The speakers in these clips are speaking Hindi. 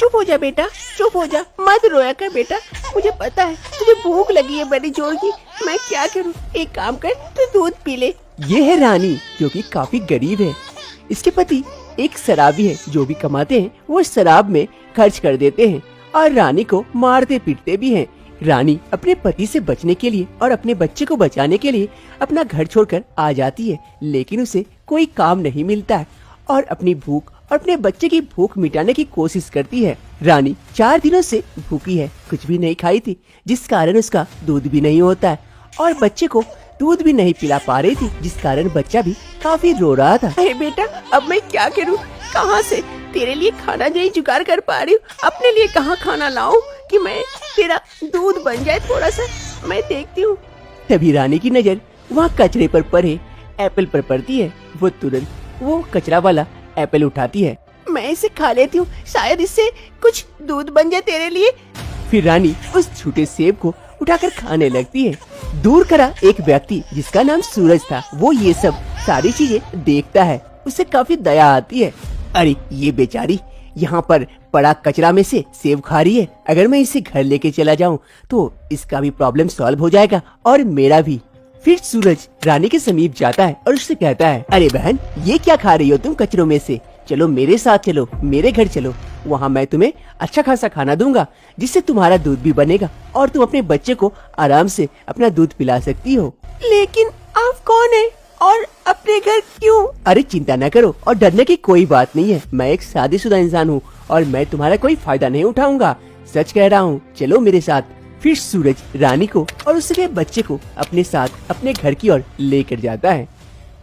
चुप हो जा बेटा, चुप हो जा, मत रोया कर बेटा। मुझे पता है तुझे भूख लगी है बड़ी जोर की। मैं क्या करूँ, एक काम कर, तू दूध पी ले। ये है रानी, जो कि काफी गरीब है। इसके पति एक शराबी है, जो भी कमाते हैं वो शराब में खर्च कर देते हैं और रानी को मारते पीटते भी हैं। रानी अपने पति से बचने के लिए और अपने बच्चे को बचाने के लिए अपना घर छोड़कर आ जाती है, लेकिन उसे कोई काम नहीं मिलता है और अपनी भूख और अपने बच्चे की भूख मिटाने की कोशिश करती है। रानी 4 दिनों से भूखी है, कुछ भी नहीं खाई थी, जिस कारण उसका दूध भी नहीं होता है और बच्चे को दूध भी नहीं पिला पा रही थी, जिस कारण बच्चा भी काफी रो रहा था। अरे बेटा, अब मैं क्या करूँ, कहाँ से तेरे लिए खाना नहीं जुगाड़ कर पा रही हूँ। अपने लिए कहाँ खाना लाऊं कि मैं तेरा दूध बन जाए थोड़ा सा। मैं देखती हूँ। तभी रानी की नजर वहाँ कचरे पर पड़े एप्पल पर पड़ती है। वो तुरंत वो कचरा वाला एप्पल उठाती है। मैं इसे खा लेती हूँ, शायद इससे कुछ दूध बन जाए तेरे लिए। फिर रानी उस छोटे सेब को उठाकर खाने लगती है। दूर खड़ा एक व्यक्ति जिसका नाम सूरज था, वो ये सब सारी चीजें देखता है। उसे काफी दया आती है। अरे ये बेचारी यहाँ पर पड़ा कचरा में से सेब खा रही है। अगर मैं इसे घर लेके चला जाऊँ तो इसका भी प्रॉब्लम सॉल्व हो जाएगा और मेरा भी। फिर सूरज रानी के समीप जाता है और उससे कहता है, अरे बहन, ये क्या खा रही हो तुम कचरों में से? चलो मेरे साथ चलो, मेरे घर चलो, वहाँ मैं तुम्हें अच्छा खासा खाना दूंगा, जिससे तुम्हारा दूध भी बनेगा और तुम अपने बच्चे को आराम से अपना दूध पिला सकती हो। लेकिन आप कौन है और अपने घर क्यों? अरे चिंता न करो और डरने की कोई बात नहीं है। मैं एक शादीशुदा इंसान हूँ और मैं तुम्हारा कोई फायदा नहीं उठाऊंगा, सच कह रहा हूँ, चलो मेरे साथ। फिर सूरज रानी को और उसके बच्चे को अपने साथ अपने घर की ओर लेकर जाता है।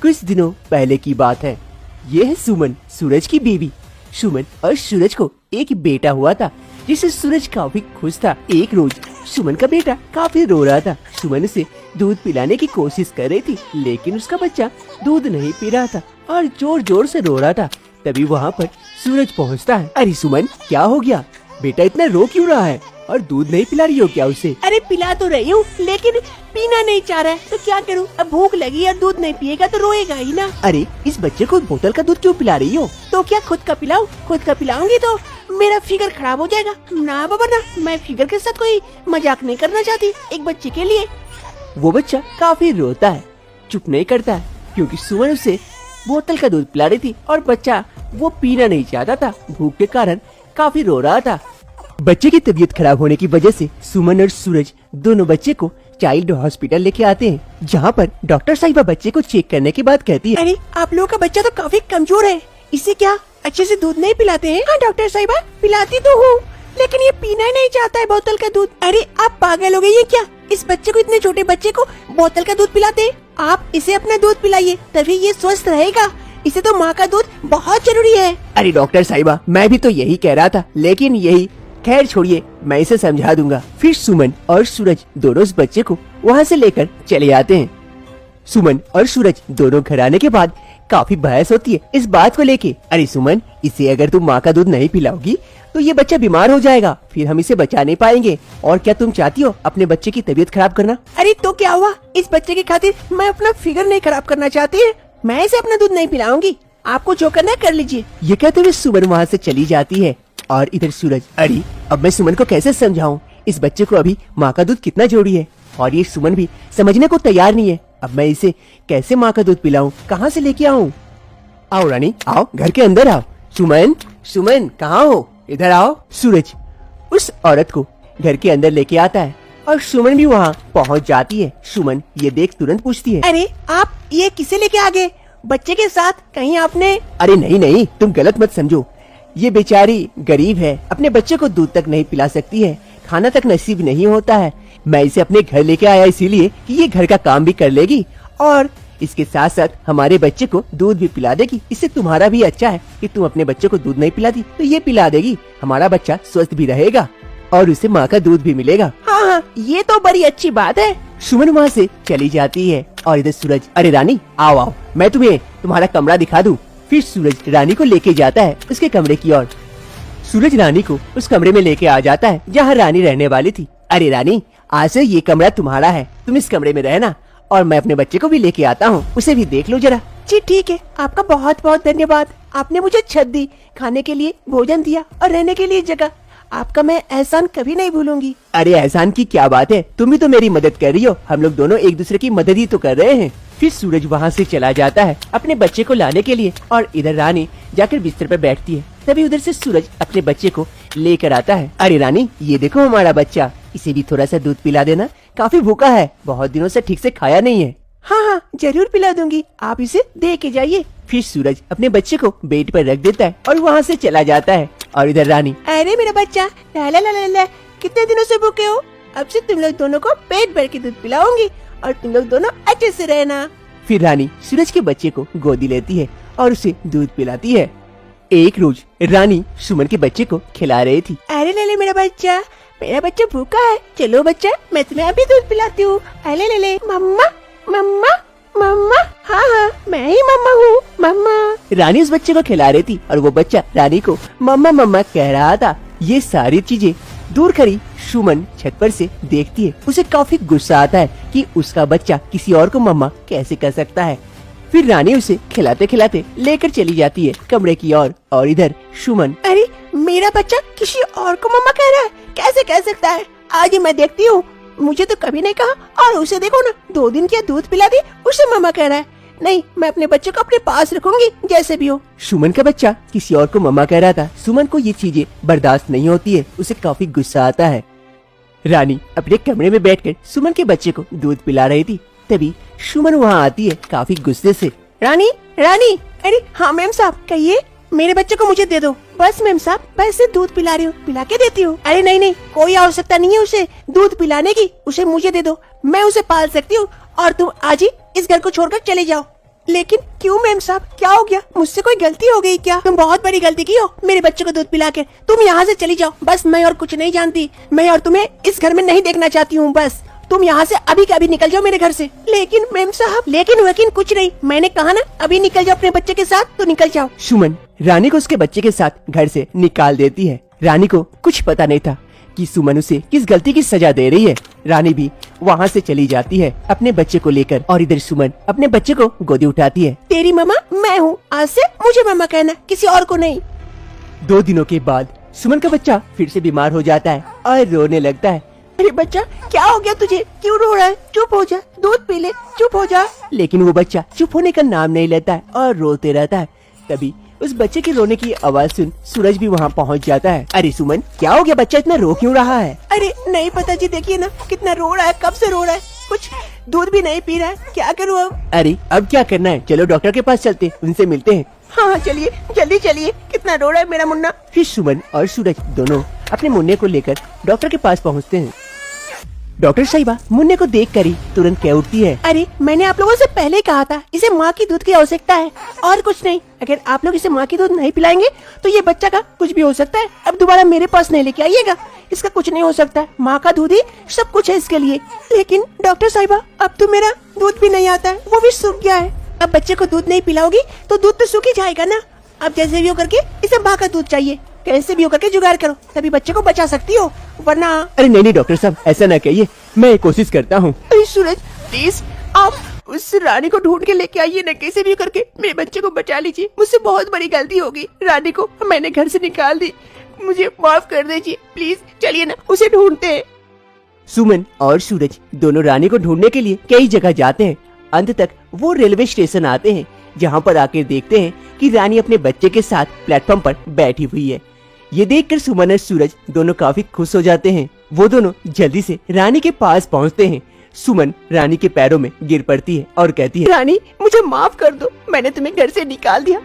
कुछ दिनों पहले की बात है। ये है सुमन, सूरज की बीवी। सुमन और सूरज को एक बेटा हुआ था, जिससे सूरज काफी खुश था। एक रोज सुमन का बेटा काफी रो रहा था। सुमन उसे दूध पिलाने की कोशिश कर रही थी, लेकिन उसका बच्चा दूध नहीं पी रहा था और जोर जोर से रो रहा था। तभी वहाँ पर सूरज पहुँचता है। अरे सुमन, क्या हो गया? बेटा इतना रो क्यों रहा है और दूध नहीं पिला रही हो क्या उसे? अरे पिला तो रही हूँ, लेकिन पीना नहीं चाह रहा है, तो क्या करूँ? अब भूख लगी और दूध नहीं पिएगा तो रोएगा ही ना। अरे इस बच्चे को बोतल का दूध क्यों पिला रही हो? तो क्या खुद का पिलाऊं? खुद का पिलाऊंगी तो मेरा फिगर खराब हो जाएगा। ना बाबा ना, मैं फिगर के साथ कोई मजाक नहीं करना चाहती एक बच्चे के लिए। वो बच्चा काफी रोता है, चुप नहीं करता है, क्योंकि सुमन उसे बोतल का दूध पिला रही थी और बच्चा वो पीना नहीं चाहता था। भूख के कारण काफी रो रहा था। बच्चे की तबीयत खराब होने की वजह से सुमन और सूरज दोनों बच्चे को चाइल्ड हॉस्पिटल लेके आते हैं, जहाँ पर डॉक्टर साहिबा बच्चे को चेक करने के बाद कहती है, अरे आप लोगों का बच्चा तो काफी कमजोर है, इसे क्या अच्छे से दूध नहीं पिलाते हैं? हाँ डॉक्टर साहिबा, पिलाती तो हूँ, लेकिन ये पीना ही नहीं चाहता है बोतल का दूध। अरे आप पागल हो गए ये क्या? इस बच्चे को, इतने छोटे बच्चे को बोतल का दूध पिलाते हैं? आप इसे अपना दूध पिलाइए, तभी ये स्वस्थ रहेगा। इसे तो माँ का दूध बहुत जरूरी है। अरे डॉक्टर साहिबा, मैं भी तो यही कह रहा था, लेकिन यही खैर छोड़िए, मैं इसे समझा दूंगा। फिर सुमन और सूरज दोनों उस बच्चे को वहाँ से लेकर चले आते हैं। सुमन और सूरज दोनों घर आने के बाद काफी बहस होती है इस बात को लेके। अरे सुमन, इसे अगर तुम माँ का दूध नहीं पिलाओगी तो ये बच्चा बीमार हो जाएगा, फिर हम इसे बचा नहीं पाएंगे। और क्या तुम चाहती हो अपने बच्चे की तबीयत खराब करना? अरे तो क्या हुआ, इस बच्चे की खातिर मैं अपना फिगर नहीं खराब करना चाहती है। मैं इसे अपना दूध नहीं पिलाऊंगी, आपको जो करना है कर लीजिए। ये कहते हुए सुमन वहाँ से चली जाती है और इधर सूरज, अरे अब मैं सुमन को कैसे समझाऊं, इस बच्चे को अभी माँ का दूध कितना जरूरी है, और ये सुमन भी समझने को तैयार नहीं है। अब मैं इसे कैसे माँ का दूध पिलाऊं, कहाँ से लेके आऊं? आओ रानी, आओ, घर के अंदर आओ। सुमन, सुमन कहाँ हो? इधर आओ। सूरज उस औरत को घर के अंदर लेके आता है और सुमन भी वहाँ पहुँच जाती है। सुमन ये देख तुरंत पूछती है, अरे आप ये किसे लेके आ गए? बच्चे के साथ कहीं आपने? अरे नहीं नहीं, तुम गलत मत समझो, ये बेचारी गरीब है, अपने बच्चे को दूध तक नहीं पिला सकती है, खाना तक नसीब नहीं होता है। मैं इसे अपने घर लेके आया इसीलिए कि ये घर का काम भी कर लेगी और इसके साथ साथ हमारे बच्चे को दूध भी पिला देगी। इससे तुम्हारा भी अच्छा है कि तुम अपने बच्चे को दूध नहीं पिलाती तो ये पिला देगी, हमारा बच्चा स्वस्थ भी रहेगा और उसे माँ का दूध भी मिलेगा। हाँ हाँ, ये तो बड़ी अच्छी बात है। सुमन वहाँ से चली जाती है और इधर सूरज, अरे रानी आओ आओ, मैं तुम्हें तुम्हारा कमरा दिखा दूं। फिर सूरज रानी को लेके जाता है उसके कमरे की ओर। सूरज रानी को उस कमरे में लेके आ जाता है जहाँ रानी रहने वाली थी। अरे रानी, आज से ये कमरा तुम्हारा है, तुम इस कमरे में रहना और मैं अपने बच्चे को भी लेके आता हूँ, उसे भी देख लो जरा। जी ठीक है, आपका बहुत बहुत धन्यवाद। आपने मुझे छत दी, खाने के लिए भोजन दिया और रहने के लिए जगह। आपका मैं एहसान कभी नहीं भूलूंगी। अरे एहसान की क्या बात है, तुम भी तो मेरी मदद कर रही हो, हम लोग दोनों एक दूसरे की मदद ही तो कर रहे हैं। फिर सूरज वहाँ से चला जाता है अपने बच्चे को लाने के लिए और इधर रानी जाकर बिस्तर पर बैठती है। तभी उधर से सूरज अपने बच्चे को लेकर आता है। अरे रानी, ये देखो हमारा बच्चा, इसे भी थोड़ा सा दूध पिला देना, काफी भूखा है, बहुत दिनों से ठीक से खाया नहीं है। हाँ हाँ जरूर पिला दूंगी, आप इसे दे के जाइए। फिर सूरज अपने बच्चे को बेड पर रख देता है और वहाँ से चला जाता है। और इधर रानी, अरे मेरा बच्चा, ला ला ला ला ला, कितने दिनों से भूखे हो? अब से तुम लोग दोनों को पेट भर के दूध पिलाऊंगी और तुम लोग दोनों अच्छे से रहना। फिर रानी सूरज के बच्चे को गोदी लेती है और उसे दूध पिलाती है। एक रोज रानी सुमन के बच्चे को खिला रही थी। अरे ले ले मेरा बच्चा भूखा है, चलो बच्चा मैं तुम्हें अभी दूध पिलाती हूँ। अरे ले ले मम्मा मम्मा मम्मा, हाँ हाँ मैं ही मम्मा हूँ, मम्मा। रानी उस बच्चे को खिला रही थी और वो बच्चा रानी को मम्मा मम्मा कह रहा था। ये सारी चीजें दूर खड़ी सुमन छत पर से देखती है। उसे काफी गुस्सा आता है कि उसका बच्चा किसी और को मम्मा कैसे कर सकता है। फिर रानी उसे खिलाते खिलाते लेकर चली जाती है कमरे की ओर और इधर सुमन, अरे मेरा बच्चा किसी और को मम्मा कह रहा है, कैसे कह सकता है? आज ही मैं देखती हूँ, मुझे तो कभी नहीं कहा और उसे देखो ना, 2 दिन क्या दूध पिला दी, उसे मम्मा कह रहा है। नहीं, मैं अपने बच्चे को अपने पास रखूंगी जैसे भी हो। सुमन का बच्चा किसी और को मम्मा कह रहा था। सुमन को ये चीजें बर्दाश्त नहीं होती है, उसे काफी गुस्सा आता है। रानी अपने कमरे में बैठकर सुमन के बच्चे को दूध पिला रही थी। तभी सुमन वहाँ आती है काफी गुस्से से। रानी रानी, अरे हाँ मैम साहब कहिए, मेरे बच्चे को मुझे दे दो। बस मैम साहब, बस से दूध पिला रही हूँ, पिला के देती हूँ। अरे नहीं नहीं, कोई आवश्यकता नहीं है उसे दूध पिलाने की, उसे मुझे दे दो, मैं उसे पाल सकती हूँ और तुम आज ही इस घर को छोड़कर चले जाओ। लेकिन क्यों मैम साहब, क्या हो गया? मुझसे कोई गलती हो गई क्या? तुम बहुत बड़ी गलती की हो मेरे बच्चे को दूध पिला के। तुम यहाँ से चली जाओ, बस मैं और कुछ नहीं जानती, मैं और तुम्हें इस घर में नहीं देखना चाहती हूँ। बस तुम यहाँ से अभी के अभी निकल जाओ मेरे घर से। लेकिन मैम साहब, लेकिन कुछ नहीं, मैंने कहा ना अभी निकल जाओ अपने बच्चे के साथ, तो निकल जाओ। सुमन रानी को उसके बच्चे के साथ घर से निकाल देती है। रानी को कुछ पता नहीं था कि सुमन उसे किस गलती की सजा दे रही है। रानी भी वहाँ से चली जाती है अपने बच्चे को लेकर और इधर सुमन अपने बच्चे को गोदी उठाती है। तेरी मम्मा मैं हूँ, आज से मुझे मम्मा कहना, किसी और को नहीं। 2 दिनों के बाद सुमन का बच्चा फिर से बीमार हो जाता है और रोने लगता है। अरे बच्चा, क्या हो गया तुझे? क्यों रो रहा है? चुप हो जा, दूध पी ले, चुप हो जा। लेकिन वो बच्चा चुप होने का नाम नहीं लेता है और रोते रहता है। तभी उस बच्चे के रोने की आवाज सुन सूरज भी वहाँ पहुँच जाता है। अरे सुमन, क्या हो गया? बच्चा इतना रो क्यों रहा है? अरे नहीं पता जी, देखिए ना कितना रो रहा है, कब से रो रहा है, कुछ दूध भी नहीं पी रहा है, क्या करूँ अब? अरे अब क्या करना है, चलो डॉक्टर के पास चलते, उनसे मिलते हैं। हाँ चलिए, जल्दी चलिए, कितना रो रहा है मेरा मुन्ना। फिर सुमन और सूरज दोनों अपने मुन्ने को लेकर डॉक्टर के पास पहुँचते हैं। डॉक्टर साहिबा मुन्ने को देख कर ही तुरंत कह उठती है। अरे मैंने आप लोगों से पहले ही कहा था, इसे माँ की दूध की आवश्यकता है और कुछ नहीं। अगर आप लोग इसे माँ की दूध नहीं पिलाएंगे तो ये बच्चा का कुछ भी हो सकता है। अब दोबारा मेरे पास नहीं लेके आइएगा, इसका कुछ नहीं हो सकता है, माँ का दूध ही सब कुछ है इसके लिए। लेकिन डॉक्टर साहिबा, अब तो मेरा दूध भी नहीं आता है, वो भी सूख गया है। अब बच्चे को दूध नहीं पिलाओगी तो दूध तो सूख ही जाएगा ना। अब जैसे भी हो करके इसे माँ का दूध चाहिए, कैसे भी हो करके जुगाड़ करो, तभी बच्चे को बचा सकती हो, वरना। अरे नहीं डॉक्टर साहब, ऐसा ना कहिए, मैं कोशिश करता हूँ। अरे सूरज प्लीज, आप उस रानी को ढूंढ के लेके आइए ना, कैसे भी करके मेरे बच्चे को बचा लीजिए। मुझसे बहुत बड़ी गलती होगी, रानी को मैंने घर से निकाल दी, मुझे माफ कर दीजिए प्लीज। चलिए ना, उसे ढूंढते हैं। सुमन और सूरज दोनों रानी को ढूंढने के लिए कई जगह जाते हैं। अंत तक वो रेलवे स्टेशन आते हैं, जहाँ पर आकर देखते हैं कि रानी अपने बच्चे के साथ प्लेटफॉर्म पर बैठी हुई है। ये देखकर सुमन और सूरज दोनों काफी खुश हो जाते हैं। वो दोनों जल्दी से रानी के पास पहुँचते हैं। सुमन रानी के पैरों में गिर पड़ती है और कहती है, रानी मुझे माफ कर दो, मैंने तुम्हें घर से निकाल दिया,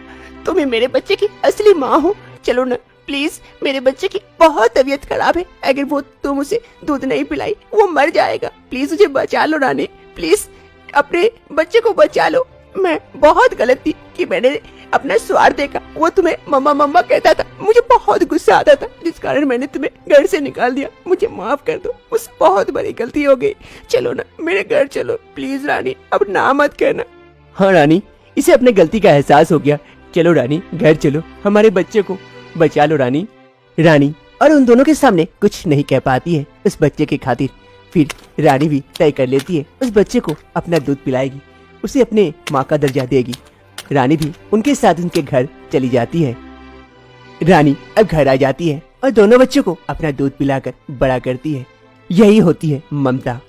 तुम्हें मेरे बच्चे की असली माँ हो। चलो ना प्लीज, मेरे बच्चे की बहुत तबीयत खराब है, अगर वो तुम उसे दूध नहीं पिलाई वो मर जाएगा। प्लीज मुझे बचा लो रानी, प्लीज अपने बच्चे को बचा लो। मैं बहुत गलत थी कि मैंने अपना स्वार्थ देखा, वो तुम्हें मम्मा मम्मा कहता था, मुझे बहुत गुस्सा आता था, जिस कारण मैंने तुम्हें घर से निकाल दिया। मुझे माफ कर दो, मुझसे बहुत बड़ी गलती हो गई। चलो ना मेरे घर चलो प्लीज रानी, अब ना मत कहना। हाँ रानी, इसे अपने गलती का एहसास हो गया, चलो रानी घर चलो, हमारे बच्चे को बचा लो रानी। रानी और उन दोनों के सामने कुछ नहीं कह पाती है उस बच्चे के खातिर। फिर रानी भी तय कर लेती है उस बच्चे को अपना दूध पिलाएगी, उसे अपने माँ का दर्जा देगी रानी भी उनके साथ उनके घर चली जाती है। रानी अब घर आ जाती है और दोनों बच्चों को अपना दूध पिलाकर बड़ा करती है। यही होती है ममता।